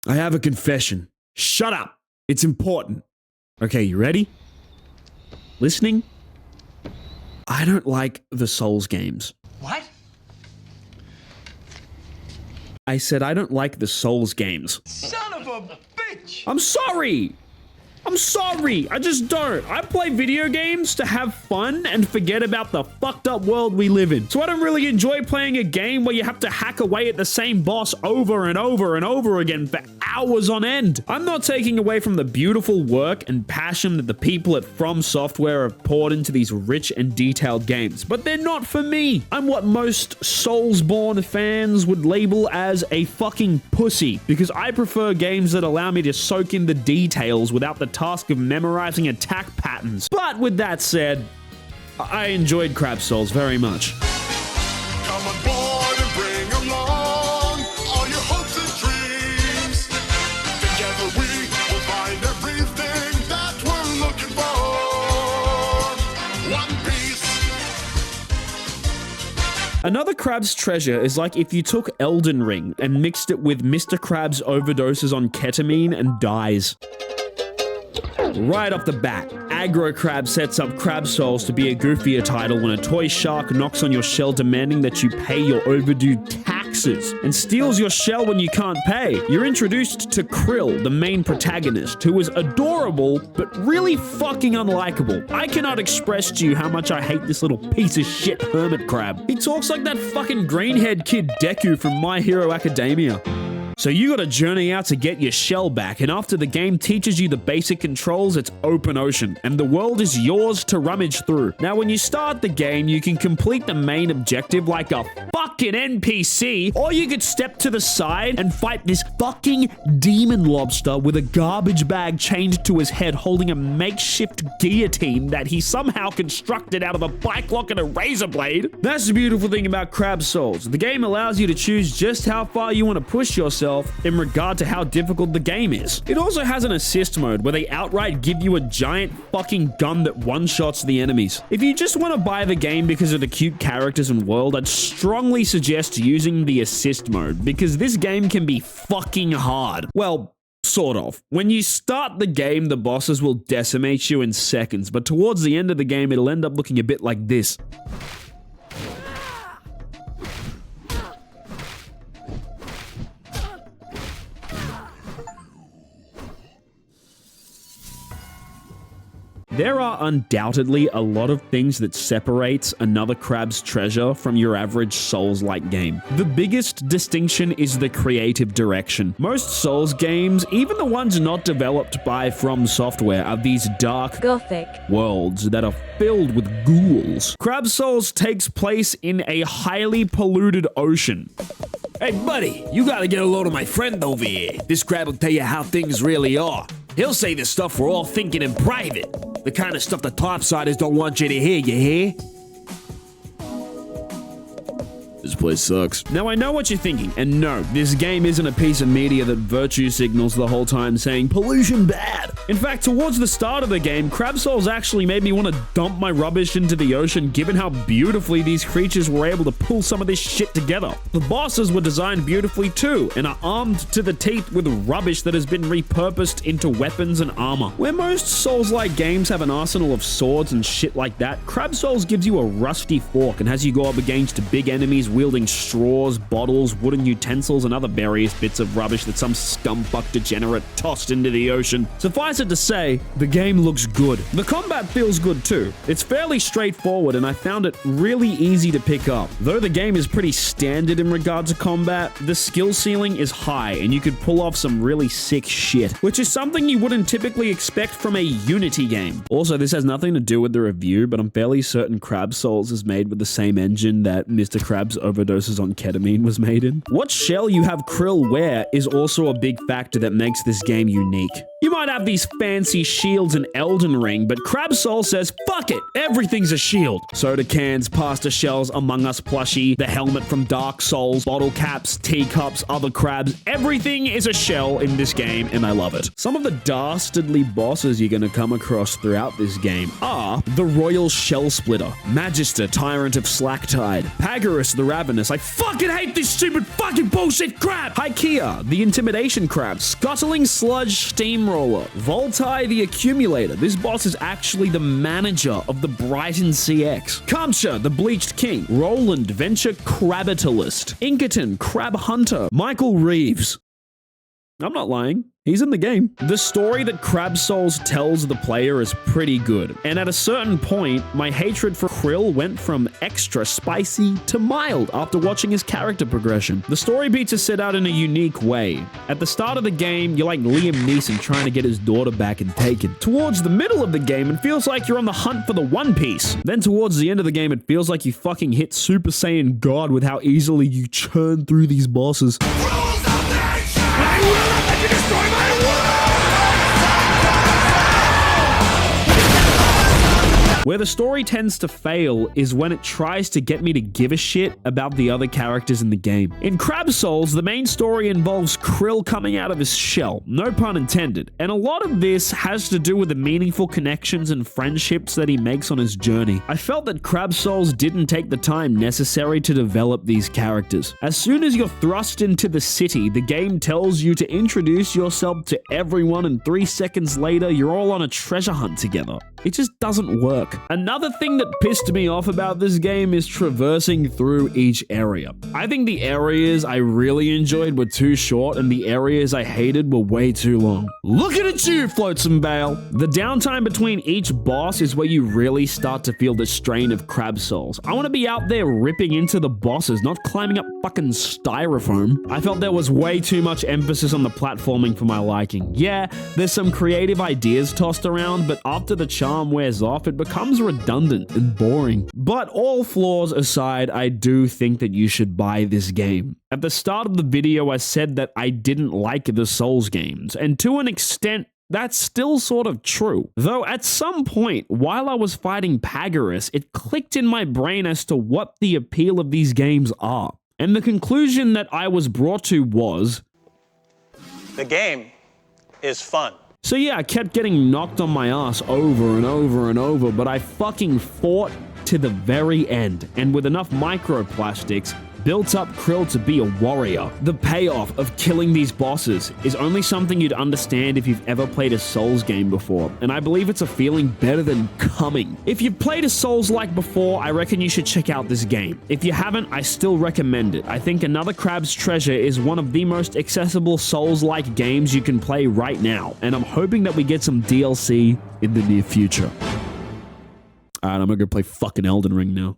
I have a confession. Shut up. It's important. Okay, you ready? Listening? I don't like the Souls games. What? I said I don't like the Souls games. Son of a bitch! I'm sorry! I'm sorry! I just don't. I play video games to have fun and forget about the fucked up world we live in. So I don't really enjoy playing a game where you have to hack away at the same boss over and over and over again for hours on end. I'm not taking away from the beautiful work and passion that the people at From Software have poured into these rich and detailed games, but they're not for me. I'm what most Soulsborne fans would label as a fucking pussy, because I prefer games that allow me to soak in the details without the task of memorizing attack patterns. But with that said, I enjoyed Crab Souls very much. Come on board and bring along all your hopes and dreams. Together we will find everything that we're looking for. One Piece. Another Crab's Treasure is like if you took Elden Ring and mixed it with Mr. Krabs overdoses on ketamine and dies. Right off the bat, Aggro Crab sets up Crab Souls to be a goofier title when a toy shark knocks on your shell demanding that you pay your overdue taxes and steals your shell when you can't pay. You're introduced to Krill, the main protagonist, who is adorable but really fucking unlikable. I cannot express to you how much I hate this little piece of shit hermit crab. He talks like that fucking green-haired kid Deku from My Hero Academia. So you gotta journey out to get your shell back, and after the game teaches you the basic controls, it's open ocean, and the world is yours to rummage through. Now when you start the game, you can complete the main objective like a fucking NPC, or you could step to the side and fight this fucking demon lobster with a garbage bag chained to his head holding a makeshift guillotine that he somehow constructed out of a bike lock and a razor blade. That's the beautiful thing about Crab Souls. The game allows you to choose just how far you want to push yourself in regard to how difficult the game is. It also has an assist mode where they outright give you a giant fucking gun that one-shots the enemies. If you just want to buy the game because of the cute characters and world, I'd strongly suggest using the assist mode because this game can be fucking hard. Well, sort of. When you start the game, the bosses will decimate you in seconds, but towards the end of the game, it'll end up looking a bit like this. There are undoubtedly a lot of things that separates another Crab's Treasure from your average Souls-like game. The biggest distinction is the creative direction. Most Souls games, even the ones not developed by From Software, are these dark, Gothic worlds that are filled with ghouls. Crab Souls takes place in a highly polluted ocean. Hey, buddy, you gotta get a load of my friend over here. This crab will tell you how things really are. He'll say the stuff we're all thinking in private. The kind of stuff the topsiders don't want you to hear, you hear? This place sucks. Now I know what you're thinking, and no, this game isn't a piece of media that virtue signals the whole time saying pollution bad. In fact, towards the start of the game, Crab Souls actually made me want to dump my rubbish into the ocean given how beautifully these creatures were able to pull some of this shit together. The bosses were designed beautifully too, and are armed to the teeth with rubbish that has been repurposed into weapons and armor. Where most Souls-like games have an arsenal of swords and shit like that, Crab Souls gives you a rusty fork and has you go up against big enemies wielding straws, bottles, wooden utensils, and other various bits of rubbish that some scumfuck degenerate tossed into the ocean. Suffice it to say, the game looks good. The combat feels good too. It's fairly straightforward, and I found it really easy to pick up. Though the game is pretty standard in regard to combat, the skill ceiling is high, and you could pull off some really sick shit, which is something you wouldn't typically expect from a Unity game. Also, this has nothing to do with the review, but I'm fairly certain Crab Souls is made with the same engine that Mr. Krabs overdoses on ketamine was made in. What shell you have Krill wear is also a big factor that makes this game unique. You might have these fancy shields in Elden Ring, but Crab Soul says, fuck it, everything's a shield. Soda cans, pasta shells, Among Us plushie, the helmet from Dark Souls, bottle caps, teacups, other crabs, everything is a shell in this game, and I love it. Some of the dastardly bosses you're gonna come across throughout this game are the Royal Shell Splitter, Magister, Tyrant of Slacktide, Pagarus, the Ravenous. I fucking hate this stupid fucking bullshit crab! Hykeia, the Intimidation Crab. Scuttling Sludge Steamroller. Voltai, the Accumulator. This boss is actually the manager of the Brighton CX. Kamcha, the Bleached King. Roland, Venture Crabitalist. Inkerton, Crab Hunter. Michael Reeves. I'm not lying. He's in the game. The story that Crab Souls tells the player is pretty good, and at a certain point, my hatred for Krill went from extra spicy to mild after watching his character progression. The story beats are set out in a unique way. At the start of the game, you're like Liam Neeson trying to get his daughter back and taken. Towards the middle of the game, it feels like you're on the hunt for the One Piece. Then towards the end of the game, it feels like you fucking hit Super Saiyan God with how easily you churn through these bosses. Rules of nature! I will not let you destroy my world! Where the story tends to fail is when it tries to get me to give a shit about the other characters in the game. In Crab Souls, the main story involves Krill coming out of his shell, no pun intended, and a lot of this has to do with the meaningful connections and friendships that he makes on his journey. I felt that Crab Souls didn't take the time necessary to develop these characters. As soon as you're thrust into the city, the game tells you to introduce yourself to everyone, and 3 seconds later, you're all on a treasure hunt together. It just doesn't work. Another thing that pissed me off about this game is traversing through each area. I think the areas I really enjoyed were too short, and the areas I hated were way too long. Looking at you, Flotsam Bale! The downtime between each boss is where you really start to feel the strain of Crab Souls. I want to be out there ripping into the bosses, not climbing up fucking styrofoam. I felt there was way too much emphasis on the platforming for my liking. Yeah, there's some creative ideas tossed around, but after the charm wears off, it becomes redundant and boring. But all flaws aside, I do think that you should buy this game. At the start of the video, I said that I didn't like the Souls games, and to an extent, that's still sort of true. Though at some point, while I was fighting Pagaris, it clicked in my brain as to what the appeal of these games are. And the conclusion that I was brought to was, the game is fun. so yeah, I kept getting knocked on my ass over and over and over, but I fucking fought to the very end, and with enough microplastics, built up Krill to be a warrior. The payoff of killing these bosses is only something you'd understand if you've ever played a Souls game before, and I believe it's a feeling better than coming. If you've played a Souls-like before, I reckon you should check out this game. If you haven't, I still recommend it. I think Another Crab's Treasure is one of the most accessible Souls-like games you can play right now, and I'm hoping that we get some DLC in the near future. Alright, I'm gonna go play fucking Elden Ring now.